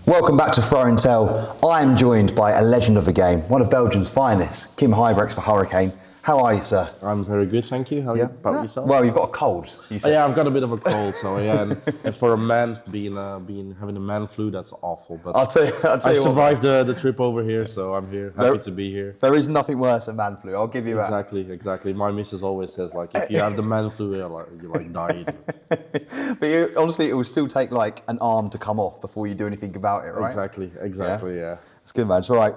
Welcome back to Throw and Tell. I am joined by a legend of the game, one of Belgium's finest, Kim Huybrechts for Hurricane. How are you, sir? I'm very good, thank you. How are you about yourself? Well, you've got a cold, you said. Yeah, I've got a bit of a cold, so yeah. And for a man, having a man flu, that's awful. But I'll tell you I survived the trip over here, so I'm here, happy to be here. There is nothing worse than man flu, I'll give you that. Exactly. My missus always says, like, if you have the man flu, you're dying. But honestly, it will still take like an arm to come off before you do anything about it, right? Exactly, yeah. It's good, man. It's all right.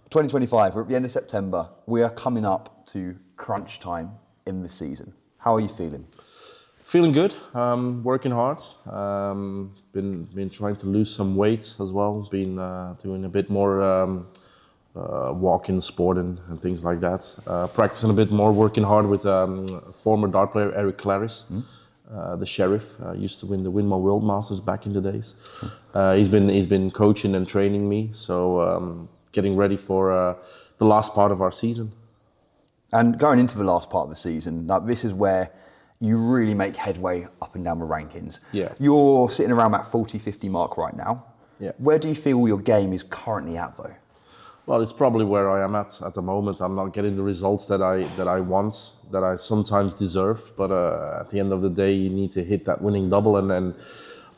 2025, we're at the end of September. We are coming up to crunch time in the season. How are you feeling? Feeling good. Working hard. Been trying to lose some weight as well. Been doing a bit more walking, sport and things like that. Practicing a bit more. Working hard with former dart player Eric Claris, the Sheriff. Used to win the Winmore World Masters back in the days. He's been coaching and training me. So getting ready for the last part of our season. And going into the last part of the season, like, this is where you really make headway up and down the rankings. Yeah. You're sitting around that 40-50 mark right now. Yeah. Where do you feel your game is currently at, though? Well, it's probably where I am at the moment. I'm not getting the results that I want, that I sometimes deserve. But at the end of the day, you need to hit that winning double, and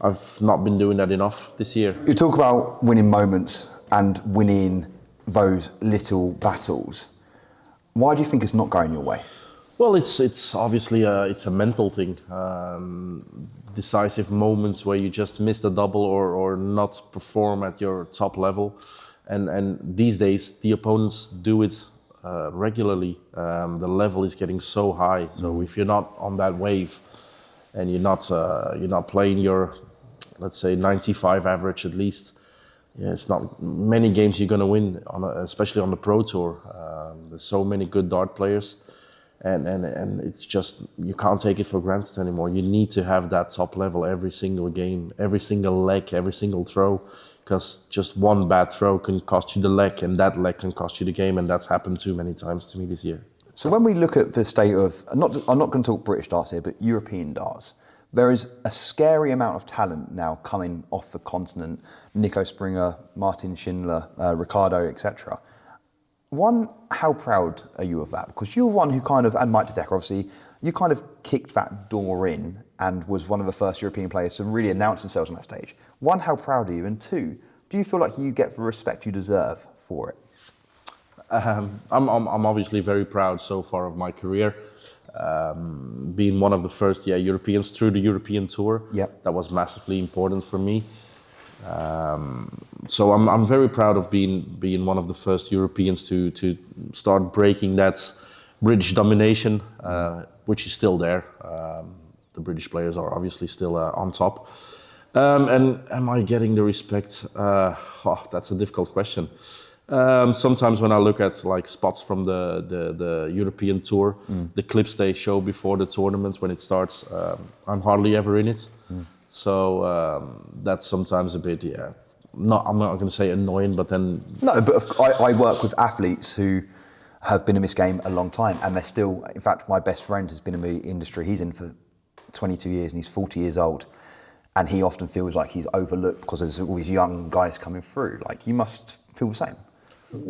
I've not been doing that enough this year. You talk about winning moments and winning those little battles. Why do you think it's not going your way? Well, it's obviously it's a mental thing. Decisive moments where you just miss the double or not perform at your top level, and these days the opponents do it regularly. The level is getting so high. So if you're not on that wave, and you're not playing your, let's say, 95 average at least. Yeah, it's not many games you're going to win, especially on the Pro Tour. There's so many good dart players, and it's just, you can't take it for granted anymore. You need to have that top level every single game, every single leg, every single throw, because just one bad throw can cost you the leg, and that leg can cost you the game, and that's happened too many times to me this year. So when we look at the state of, I'm not going to talk British darts here, but European darts, there is a scary amount of talent now coming off the continent. Nico Springer, Martin Schindler, Ricardo, etc. One, how proud are you of that? Because you're one who kind of, and Mike de Decker obviously, you kind of kicked that door in and was one of the first European players to really announce themselves on that stage. One, how proud are you? And two, do you feel like you get the respect you deserve for it? I'm obviously very proud so far of my career. Being one of the first Europeans through the European Tour. Yep. That was massively important for me. So I'm very proud of being one of the first Europeans to start breaking that British domination, which is still there. The British players are obviously still on top. And am I getting the respect? That's a difficult question. Sometimes when I look at like spots from the European Tour, the clips they show before the tournament when it starts, I'm hardly ever in it. So that's sometimes a bit, I'm not going to say annoying, but then... No, but I work with athletes who have been in this game a long time, and they're still, in fact, my best friend has been in the industry. He's in for 22 years and he's 40 years old. And he often feels like he's overlooked because there's all these young guys coming through. Like, you must feel the same.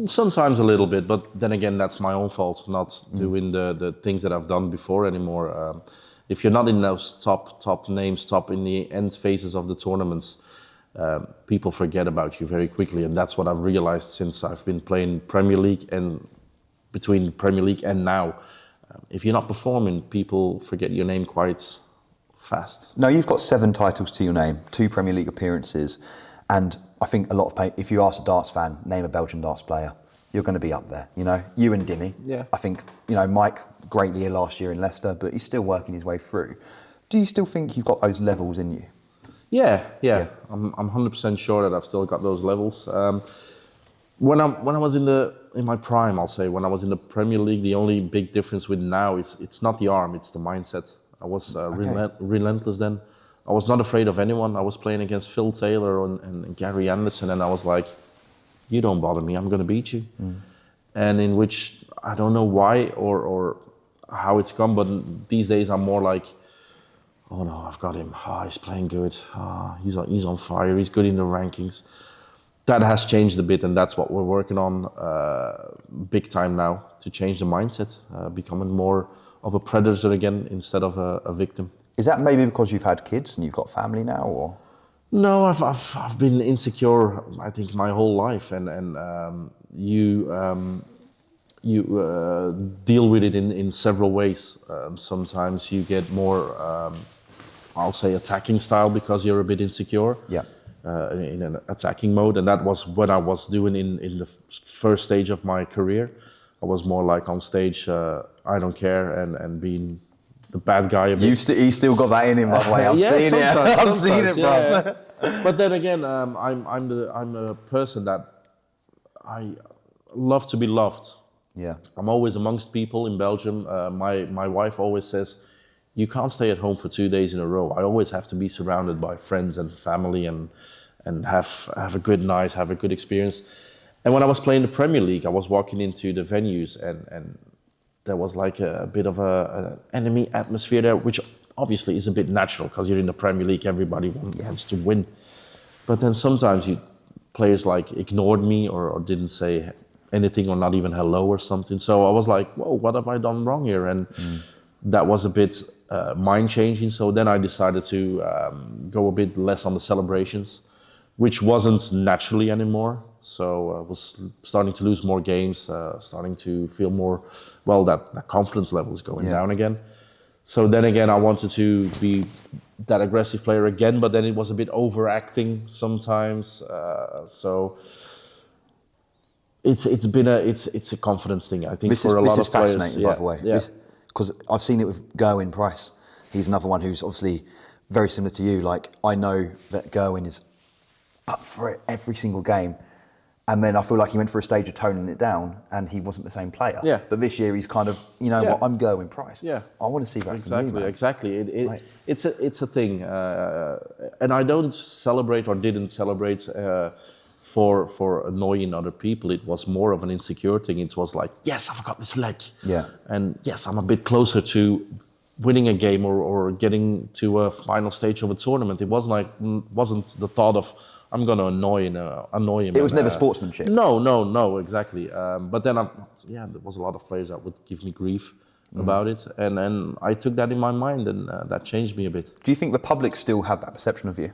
Sometimes a little bit, but then again, that's my own fault, not doing the things that I've done before anymore. If you're not in those top names, top in the end phases of the tournaments, people forget about you very quickly, and that's what I've realized since I've been playing Premier League and between Premier League and now. If you're not performing, people forget your name quite fast. Now, you've got 7 titles to your name, 2 Premier League appearances, and I think a lot of if you ask a darts fan, name a Belgian darts player, you're going to be up there, you know? You and Dimmy. Yeah. I think, Mike, great year last year in Leicester, but he's still working his way through. Do you still think you've got those levels in you? Yeah. I'm 100% sure that I've still got those levels. When I was in my prime, I'll say, when I was in the Premier League, the only big difference with now is it's not the arm, it's the mindset. I was relentless then. I was not afraid of anyone. I was playing against Phil Taylor and Gary Anderson, and I was like, you don't bother me, I'm going to beat you. And in which, I don't know why or how it's come, but these days I'm more like, oh no, I've got him. He's playing good. He's on fire. He's good in the rankings. that has changed a bit, and that's what we're working on big time now, to change the mindset, becoming more of a predator again instead of a victim. Is that maybe because you've had kids and you've got family now, or? No, I've been insecure, I think, my whole life, and you deal with it in several ways. Sometimes you get more, I'll say, attacking style because you're a bit insecure. Yeah. In an attacking mode, and that was what I was doing in the first stage of my career. I was more like on stage, I don't care, and being the bad guy a bit. You still got that in him, by the way. I've seen it. I've seen it, bro. Yeah. But then again, I'm a person that I love to be loved. Yeah. I'm always amongst people in Belgium. My wife always says, you can't stay at home for 2 days in a row. I always have to be surrounded by friends and family and have a good night, have a good experience. And when I was playing the Premier League, I was walking into the venues and there was like a bit of an enemy atmosphere there, which obviously is a bit natural because you're in the Premier League, everybody wants to win. But then sometimes players like ignored me or didn't say anything or not even hello or something. So I was like, whoa, what have I done wrong here? And that was a bit mind changing. So then I decided to go a bit less on the celebrations, which wasn't naturally anymore. So I was starting to lose more games, starting to feel more, well, that confidence level is going down again. So then again, I wanted to be that aggressive player again, but then it was a bit overacting sometimes. So it's a confidence thing, I think, for a lot of players. This is fascinating, by the way. Yeah. Because I've seen it with Gerwin Price. He's another one who's obviously very similar to you. Like, I know that Gerwin is up for it every single game. And then I feel like he went for a stage of toning it down and he wasn't the same player. Yeah. But this year he's kind of, what, I'm Gerwin Price. Yeah. I want to see that from you, man. Exactly. It's a thing. And I don't celebrate or didn't celebrate for annoying other people. It was more of an insecure thing. It was like, yes, I've got this leg. Yeah. And yes, I'm a bit closer to winning a game or getting to a final stage of a tournament. It wasn't the thought of, I'm going to annoy him. It was never sportsmanship. No, exactly. But then, there was a lot of players that would give me grief about it. And I took that in my mind and that changed me a bit. Do you think the public still have that perception of you?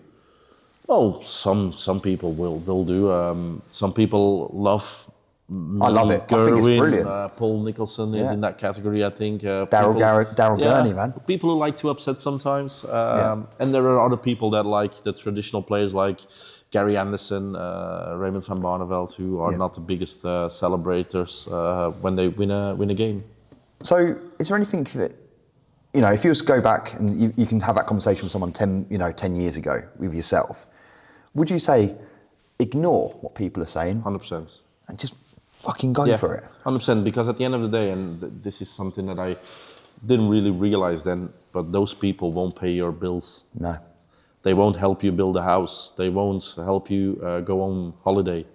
Well, some people will do. Some people love. I love it. I think it's brilliant. Paul Nicholson is in that category, I think. Daryl Gurney, man. People who like to upset sometimes, and there are other people that like the traditional players like Gary Anderson, Raymond van Barneveld, who are not the biggest celebrators when they win a game. So, is there anything that, if you was to go back and you can have that conversation with someone 10 years ago with yourself, would you say ignore what people are saying? 100%. And just fucking go for it? 100%, because at the end of the day, and this is something that I didn't really realize then, but those people won't pay your bills. No. They won't help you build a house. They won't help you go on holiday.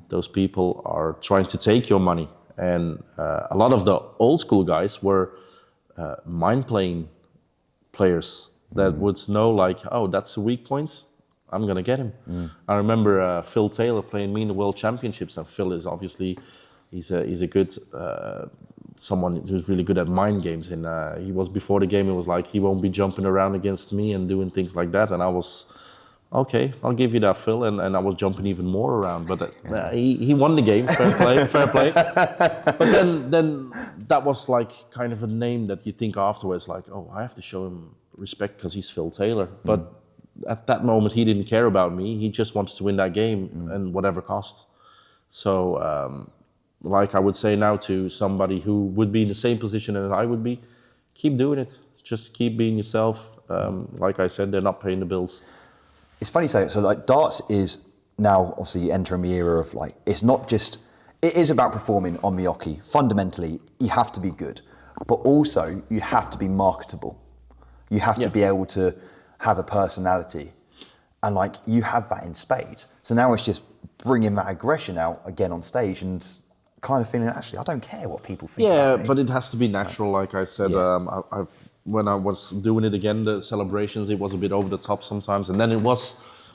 Those people are trying to take your money. And a lot of the old school guys were mind-playing players that would know, like, oh, that's a weak point, I'm going to get him. I remember Phil Taylor playing me in the World Championships, and Phil is obviously, he's a good, someone who's really good at mind games. And he was, before the game, he was like, he won't be jumping around against me and doing things like that. And I was, okay, I'll give you that, Phil. And I was jumping even more around. But he won the game, fair play. But then that was like kind of a name that you think afterwards, like, oh, I have to show him respect because he's Phil Taylor. But at that moment, he didn't care about me. He just wanted to win that game and whatever cost. So, like I would say now to somebody who would be in the same position as I would be, keep doing it. Just keep being yourself. Like I said, they're not paying the bills. It's funny saying it. So, like, darts is now obviously entering the era of, like, it's not just, it is about performing on the hockey. Fundamentally, you have to be good, but also you have to be marketable. You have to be able to have a personality, and like you have that in spades. So now it's just bringing that aggression out again on stage and kind of feeling, actually, I don't care what people think. Yeah, about me. but it has to be natural, like I said. When I was doing it again, the celebrations, it was a bit over the top sometimes, and then it was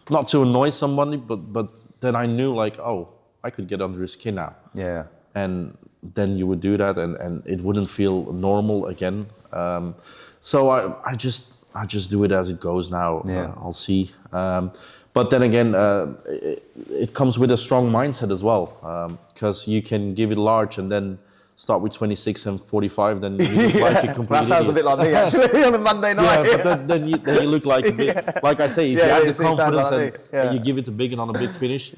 not to annoy somebody, but then I knew like, oh, I could get under his skin now. Yeah. And then you would do that, and it wouldn't feel normal again. So I just do it as it goes now. Yeah. I'll see. But then again, it comes with a strong mindset as well, because you can give it large and then start with 26 and 45, then you look like a complete That sounds idiot. a bit like me actually on a Monday night. Yeah, but then you look like a bit, like I say, if you have the confidence and you give it a big and on a big finish,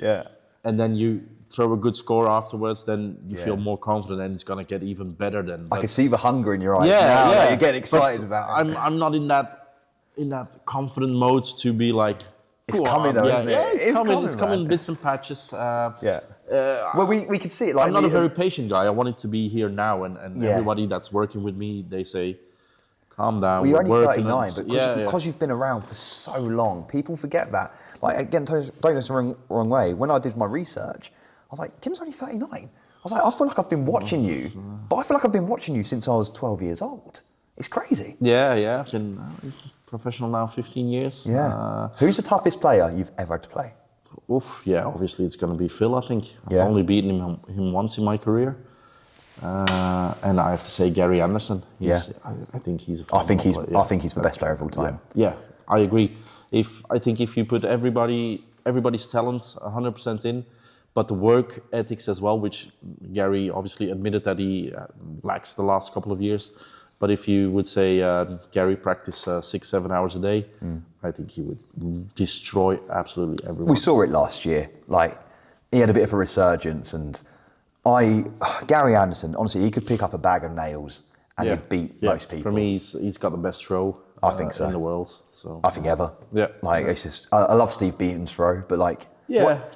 and then you throw a good score afterwards, then you feel more confident and it's gonna get even better then. I can see the hunger in your eyes now. Like, you get excited about it. I'm not in that confident mode to be like, it's coming though, isn't it? Yeah, it's coming in man. bits and patches. Well, we could see it. Like I'm not a very patient guy. I want it to be here now, and everybody that's working with me, they say, calm down. Well, you're only working 39, but because you've been around for so long, people forget that. Like, again, don't get us the wrong way. When I did my research, I was like, Kim's only 39. I was like, I feel like I've been watching you, but I feel like I've been watching you since I was 12 years old. It's crazy. Yeah. I've been professional now 15 years. Yeah. Who's the toughest player you've ever had to play? Obviously it's going to be Phil, I think. I've only beaten him once in my career. And I have to say Gary Anderson. I think he's a phenomenal player. I think he's the best player of all time. Yeah, I agree. I think if you put everybody's talent 100% in, but the work ethics as well, which Gary obviously admitted that he lacks the last couple of years. But if you would say Gary practice 6-7 hours a day, I think he would destroy absolutely everyone. We saw it last year. Like, he had a bit of a resurgence, and Gary Anderson, honestly, he could pick up a bag of nails and he'd beat most people. For me, he's got the best throw I think so. in the world. So I think ever. Yeah. Like, it's just, I love Steve Beaton's throw, but like...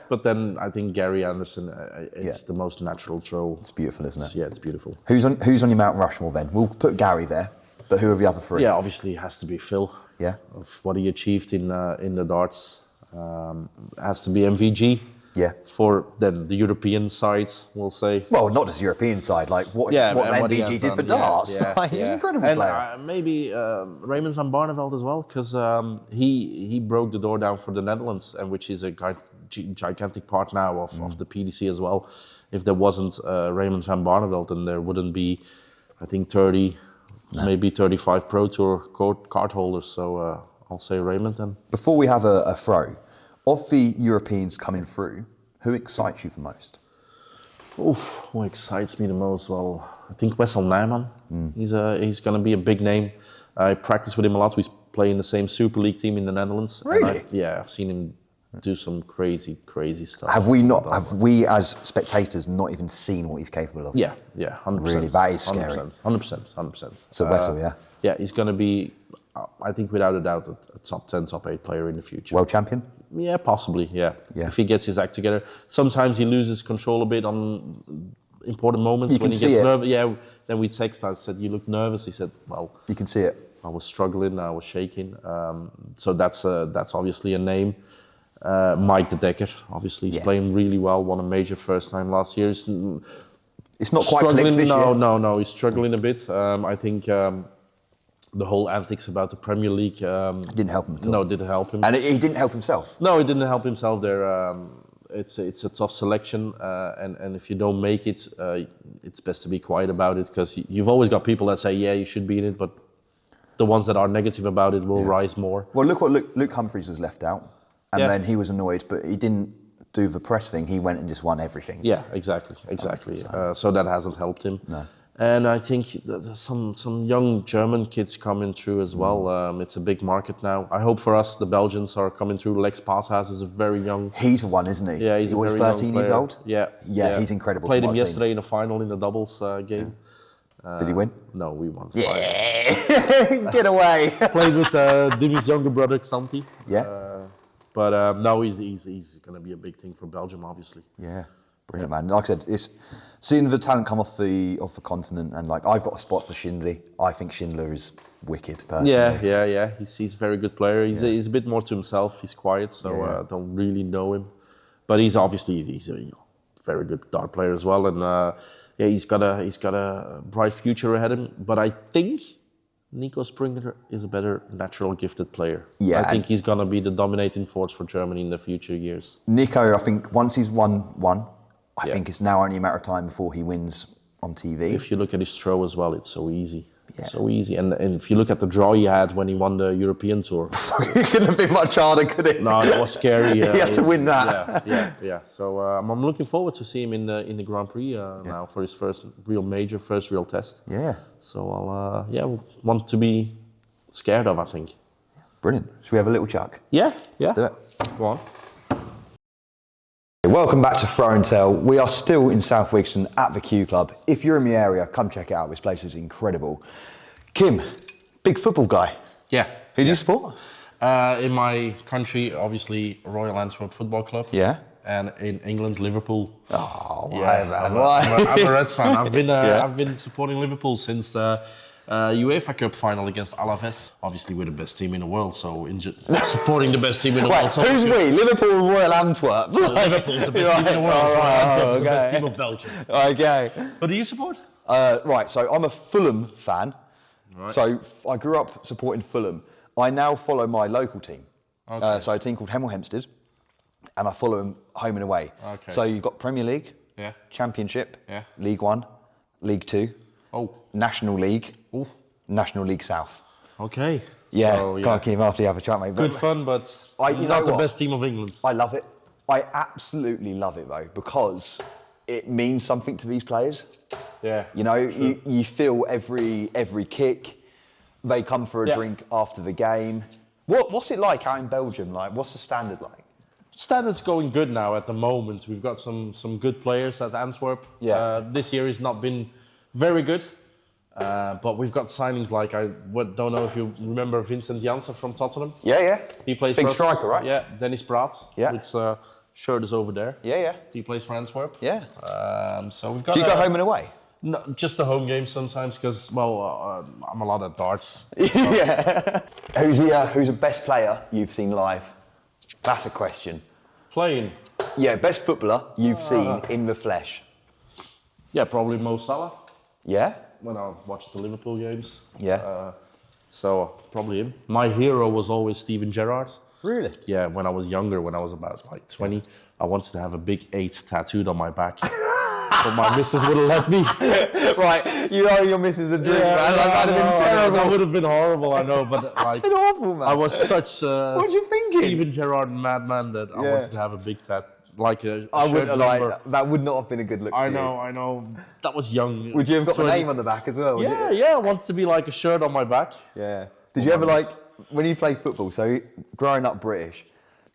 but then I think Gary Anderson, it's the most natural throw. It's beautiful, isn't it? Yeah, it's beautiful. Who's on your Mount Rushmore then? We'll put Gary there, but who are the other three? Yeah, obviously it has to be Phil. Yeah. Of what he achieved in the darts. Has to be MVG. Yeah. For then the European side, we'll say. Well, not just European side, like what MVG did for darts. He's an incredible player. Maybe Raymond van Barneveld as well, because he broke the door down for the Netherlands, and which is a gigantic part now of the PDC as well. If there wasn't Raymond van Barneveld, then there wouldn't be, I think, 30, maybe 35 Pro Tour card holders. So I'll say Raymond then. Before we have a throw, of the Europeans coming through, who excites you the most? Who excites me the most? Well, I think Wessel Nijman. He's going to be a big name. I practice with him a lot. We play in the same Super League team in the Netherlands. Really? I've seen him do some crazy stuff. Have we as spectators not even seen what he's capable of? Yeah, 100%. Really, that is scary. 100%. So Wessel, Yeah, he's going to be, I think without a doubt, a top 10, top 8 player in the future. World champion? Yeah, possibly, yeah. If he gets his act together. Sometimes he loses control a bit on important moments when he gets nervous. Yeah, then we text, I said, you look nervous. He said, well... You can see it. I was struggling, I was shaking. So that's obviously a name. Mike de Decker, obviously, he's playing really well. Won a major first time last year. It's not quite clicked this year. No, he's struggling a bit. I think the whole antics about the Premier League... didn't help him at all. No, it didn't help him. And he didn't help himself? No, he didn't help himself there. It's a tough selection, and if you don't make it, it's best to be quiet about it, because you've always got people that say, yeah, you should be in it, but the ones that are negative about it will rise more. Well, look what Luke Humphries was left out, and then he was annoyed, but he didn't do the press thing. He went and just won everything. Yeah, exactly. So that hasn't helped him. No. And I think there's some young German kids coming through as well. It's a big market now. I hope for us, the Belgians are coming through. Lex Passhas is a very young... He's the one, isn't he? Yeah, he's a very 13 years old? Yeah, he's incredible. Played him yesterday in a final in the doubles game. Did he win? No, we won. Yeah, get away. Played with Dimi's younger brother, Xanti. Yeah. But no, he's going to be a big thing for Belgium, obviously. Yeah. Brilliant, man. Like I said, it's seeing the talent come off the continent, and like I've got a spot for Schindler. I think Schindler is wicked, personally. Yeah. He's a very good player. He's a bit more to himself. He's quiet, so I don't really know him. But he's a very good dart player as well, and he's got a bright future ahead of him. But I think Nico Springer is a better natural gifted player. Yeah, I think he's going to be the dominating force for Germany in the future years. Nico, I think once he's won one, I think it's now only a matter of time before he wins on TV. If you look at his throw as well, it's so easy. Yeah. So easy. And if you look at the draw he had when he won the European Tour. It couldn't have been much harder, could it? No, that was scary. He had to win that. Yeah. So I'm looking forward to see him in the Grand Prix now for his first real test. Yeah. So I'll want to be scared of, I think. Brilliant. Should we have a little chuck? Yeah. Let's do it. Go on. Welcome back to Throw and Tell. We are still in South Wigston at the Q Club. If you're in the area, come check it out. This place is incredible. Kim, big football guy. Yeah. Who do you support? In my country, obviously, Royal Antwerp Football Club. Yeah. And in England, Liverpool. Oh, Yeah, I'm a Reds fan. I've been supporting Liverpool since the UEFA Cup final against Alaves. Obviously, we're the best team in the world, so supporting the best team in the world. So who's we? Liverpool and Royal Antwerp? Liverpool's the best team in the world. So Antwerp's the best team of Belgium. Okay. But do you support? Right, so I'm a Fulham fan. Right. So I grew up supporting Fulham. I now follow my local team. Okay. So a team called Hemel Hempstead, and I follow them home and away. Okay. So you've got Premier League, Yeah. Championship, Yeah. League One, League Two, Oh. National League, Ooh. National League South. Okay. Yeah, So, can't keep after you have a chat, mate. Good fun, but you know not the what? best team of England. I love it. I absolutely love it though, because it means something to these players. Yeah. You know, you feel every kick. They come for a Yeah. drink after the game. What's it like out in Belgium? Like, what's the standard like? Standard's going good now at the moment. We've got some good players at Antwerp. Yeah. This year has not been very good, but we've got signings like don't know if you remember Vincent Janssen from Tottenham. Yeah. He plays Big for us. striker, right? Yeah. Dennis Praat. Yeah. Which shirt is over there. Yeah. He plays for Antwerp. Yeah. So we've got. Do you go home and away? No, just the home games sometimes because I'm a lot at darts. Yeah. Who's the best player you've seen live? That's a question. Playing. Yeah, best footballer you've seen in the flesh. Yeah, probably Mo Salah. Yeah. When I watched the Liverpool games. Yeah. So probably him. My hero was always Steven Gerrard. Really? Yeah, when I was younger, when I was about like 20, I wanted to have a big 8 tattooed on my back. But my missus wouldn't let me. Right, you owe your missus a drink, man. Like, that'd have been terrible. That would have been horrible, I know, but like, Been awful, man. I was such What you thinking? Steven Gerrard madman that I wanted to have a big tat, like a I shirt wouldn't number. like that. Would not have been a good look. I for know, I know. That was young. Would you have got So the name on the back as well? would you? Yeah, I wanted to be like a shirt on my back. Yeah. Did you ever like when you played football? So growing up British,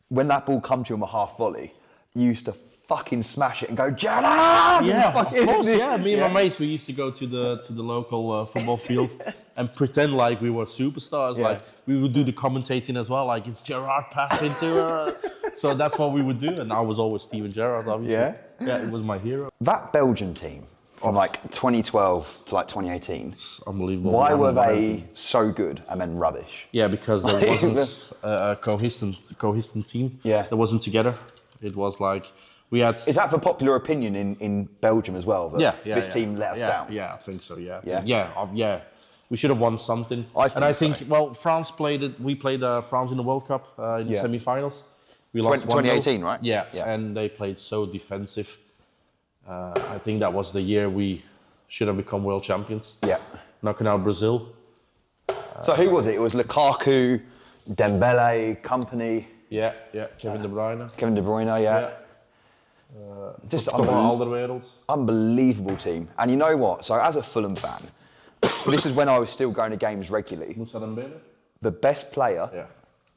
when that ball come to you on a half volley, you used to fucking smash it and go Gerrard! Yeah, And of course. Yeah, me and my mates, we used to go to the local football field and pretend like we were superstars. Yeah. Like we would do the commentating as well. Like it's Gerrard passing to. So that's what we would do, and I was always Steven Gerrard, obviously. Yeah? It was my hero. That Belgian team from like 2012 to like 2018. It's unbelievable. Why were they so good and then rubbish? Yeah, because there wasn't a cohesive team. Yeah. That wasn't together. It was like we had. Is that for popular opinion in Belgium as well? That this team let us down. Yeah, I think so. Yeah. Yeah? We should have won something. I think well, France played it. We played France in the World Cup in the semi-finals. We lost 2018, right? Yeah, and they played so defensive. I think that was the year we should have become world champions. Yeah. Knocking out Brazil. So who was it? It was Lukaku, Dembele, Company. Yeah, Kevin De Bruyne. Kevin De Bruyne, yeah. Just Alderweireld. unbelievable team. And you know what? So as a Fulham fan, this is when I was still going to games regularly. Moussa Dembele. The best player, Yeah.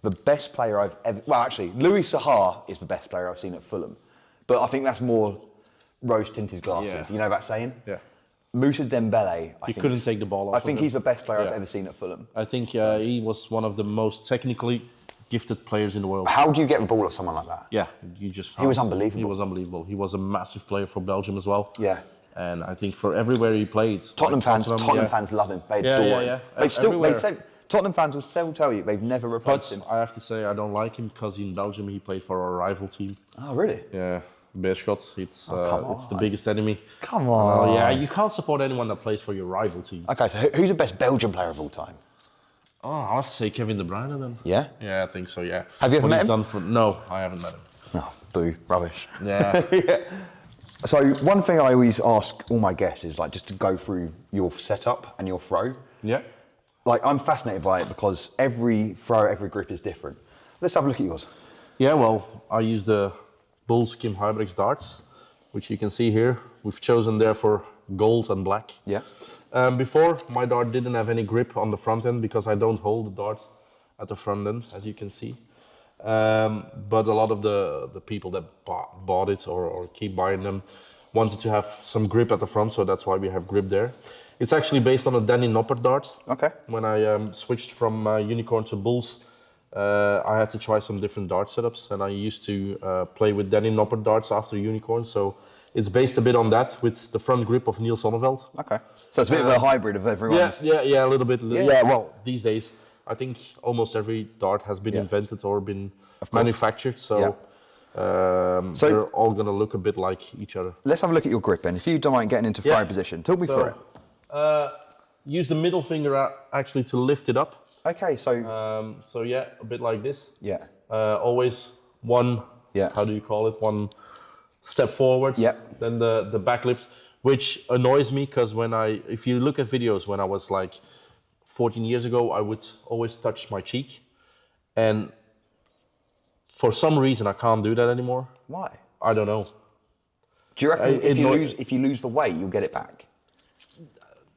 the best player I've ever... Well, actually, Louis Saha is the best player I've seen at Fulham. But I think that's more rose-tinted glasses. Yeah. You know that saying? Yeah. Moussa Dembele, I He think... couldn't take the ball off. I think of him. he's the best player I've Yeah. ever seen at Fulham. I think he was one of the most technically gifted players in the world. How do you get the ball off someone like that? Yeah, you just. He was unbelievable. He was unbelievable. He was a massive player for Belgium as well. Yeah. And I think for everywhere he played. Tottenham fans yeah. love him. They Yeah, adore yeah, him. yeah. They've still, Everywhere. they've said, Tottenham fans will still tell you they've never replaced him. But I have to say I don't like him because in Belgium he played for our rival team. Oh, really? Yeah, Beerschot. It's the biggest enemy. Come on. Yeah, you can't support anyone that plays for your rival team. Okay, so who's the best Belgian player of all time? Oh, I'll have to say Kevin De Bruyne then. Yeah? Yeah, I think so, yeah. Have you ever What met he's him? done no, I haven't met him. Oh, boo, rubbish. Yeah. Yeah. So one thing I always ask all my guests is like just to go through your setup and your throw. Yeah. Like I'm fascinated by it because every throw, every grip is different. Let's have a look at yours. Yeah, well, I use the Bullskin Huybrechts darts, which you can see here. We've chosen there for gold and black. Yeah. Before, my dart didn't have any grip on the front end because I don't hold the dart at the front end, as you can see. But a lot of the people that bought it or keep buying them wanted to have some grip at the front, so that's why we have grip there. It's actually based on a Danny Noppert dart. Okay. When I switched from Unicorn to Bulls, I had to try some different dart setups, and I used to play with Danny Noppert darts after Unicorn, so it's based a bit on that with the front grip of Niels Sonneveld. Okay. So it's a bit of a hybrid of everyone's. Yeah, a little bit. Yeah. Yeah, well, these days, I think almost every dart has been invented or been manufactured, so they're all going to look a bit like each other. Let's have a look at your grip then. If you don't mind getting into throw position, talk me through it. Use the middle finger actually to lift it up. Okay, so So yeah, a bit like this. yeah, Always one, how do you call it? One step forward, then the back lift, which annoys me because if you look at videos when I was like 14 years ago, I would always touch my cheek, and for some reason I can't do that anymore. Why? I don't know. Do you reckon if you lose the weight, you'll get it back?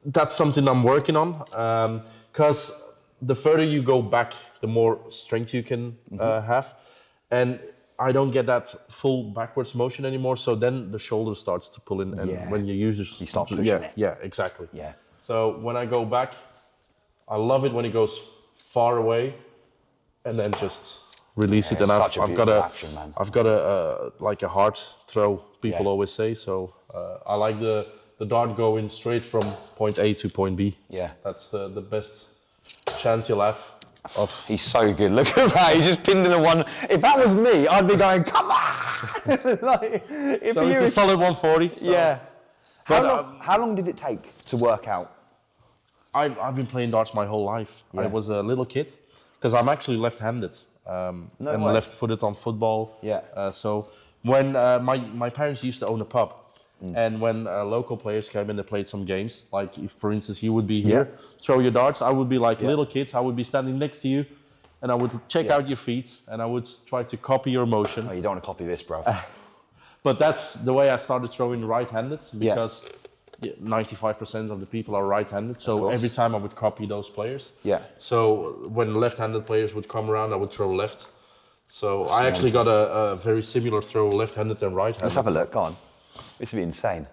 That's something I'm working on, because the further you go back, the more strength you can have, and I don't get that full backwards motion anymore. So then the shoulder starts to pull in, and when you use this, you start pushing it. Yeah, exactly. Yeah. So when I go back, I love it when it goes far away, and then just release it. And I've got a like a hard throw. People always say so. I like the dart going straight from point A to point B. Yeah. That's the best chance you'll have of. He's so good. Look at that. He just pinned in the one. If that was me, I'd be going, come on! Like, So it's a solid 140. So. Yeah. But How long did it take to work out? I've been playing darts my whole life. Yeah. I was a little kid, because I'm actually left-handed and way. left-footed on football. Yeah. So when my parents used to own a pub, and when local players came in, they played some games. Like if, for instance, you would be here, throw your darts. I would be like little kids. I would be standing next to you, and I would check out your feet, and I would try to copy your motion. Oh, you don't want to copy this, bro. But that's the way I started throwing right-handed, because 95% of the people are right-handed. So every time I would copy those players. Yeah. So when left-handed players would come around, I would throw left. So I actually got a very similar throw, left-handed and right-handed. Let's have a look. Go on. This would be insane.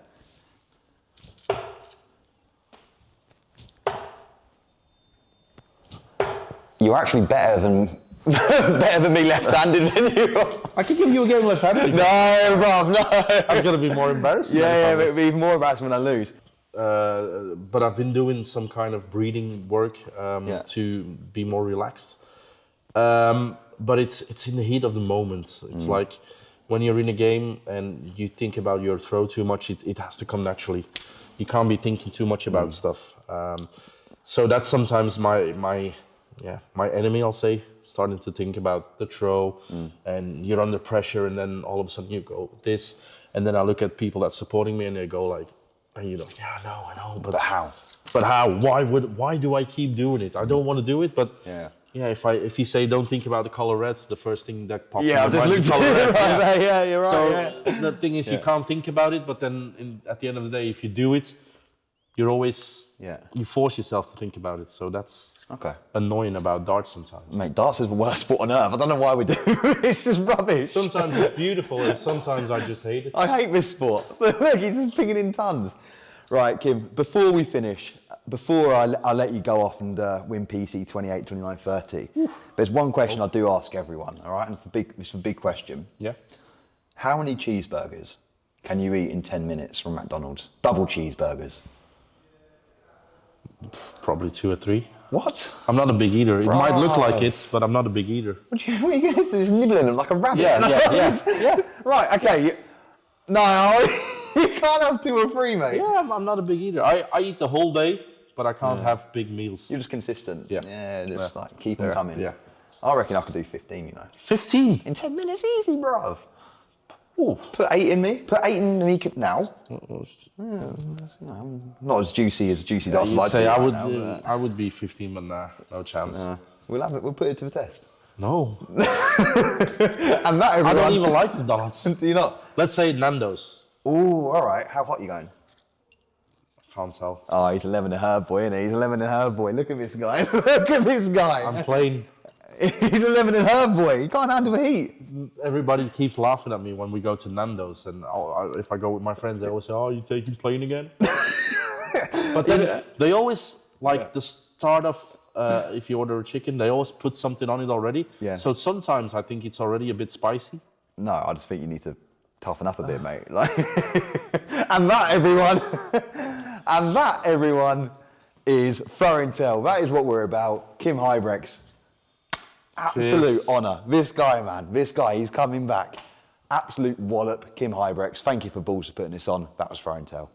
You're actually better than me left-handed than you are. I could give you a game left-handed. No, bruv, no. I'm gonna be more embarrassed. Yeah, but it'd be more embarrassing when I lose. But I've been doing some kind of breathing work to be more relaxed. But it's in the heat of the moment. It's like when you're in a game and you think about your throw too much, it has to come naturally. You can't be thinking too much about stuff. So that's sometimes my enemy, I'll say, starting to think about the throw, and you're under pressure, and then all of a sudden you go this, and then I look at people that's supporting me, and they go like, and you know, I know, but how? But how? Why do I keep doing it? I don't want to do it, but if you say don't think about the color red, the first thing that pops in your mind is color red. Yeah, you're right. So the thing is, you can't think about it, but then at the end of the day, if you do it, you're always you force yourself to think about it. So that's annoying about darts sometimes. Mate, darts is the worst sport on earth. I don't know why we do this. Is rubbish. Sometimes it's beautiful, and sometimes I just hate it. I hate this sport. Look, he's just pinging in tons. Right, Kim, before we finish, before I let you go off and win PC 28, 29, 30, there's one question I do ask everyone, all right? And it's a big question. Yeah. How many cheeseburgers can you eat in 10 minutes from McDonald's? Double cheeseburgers. Probably 2 or 3. What? I'm not a big eater. It might look like it, but I'm not a big eater. What are you going to do? Just nibbling them like a rabbit? Yeah. Right, okay. No, you can't have 2 or 3, mate. Yeah, I'm not a big eater. I eat the whole day, but I can't have big meals. You're just consistent. Yeah. Yeah, just like keep them coming. Yeah. I reckon I could do 15, you know. 15? In 10 minutes, easy, bruv. Ooh, put 8 in me. Put 8 in me now. I'm not as juicy darts You'd like say to I be would. right now, but, I would be 15, but nah, no chance. we'll have it. We'll put it to the test. No, And that everyone. I don't even like the darts. Do you not? Let's say Nando's. Ooh, all right. How hot are you going? Can't tell. Oh, he's 11 and a half boy, isn't he? He's 11 and a half boy. Look at this guy. Look at this guy. I'm plain. He's 11 and a half boy. He can't handle the heat. Everybody keeps laughing at me when we go to Nando's, and if I go with my friends, they always say, "Oh, you taking plain again?" But then they always the start of if you order a chicken, they always put something on it already. Yeah. So sometimes I think it's already a bit spicy. No, I just think you need to toughen up a bit, mate. Like, and that, everyone, is throw and tell. That is what we're about. Kim Huybrechts. Absolute honour. This guy, man. This guy, he's coming back. Absolute wallop. Kim Huybrechts. Thank you for balls for putting this on. That was throw and tell.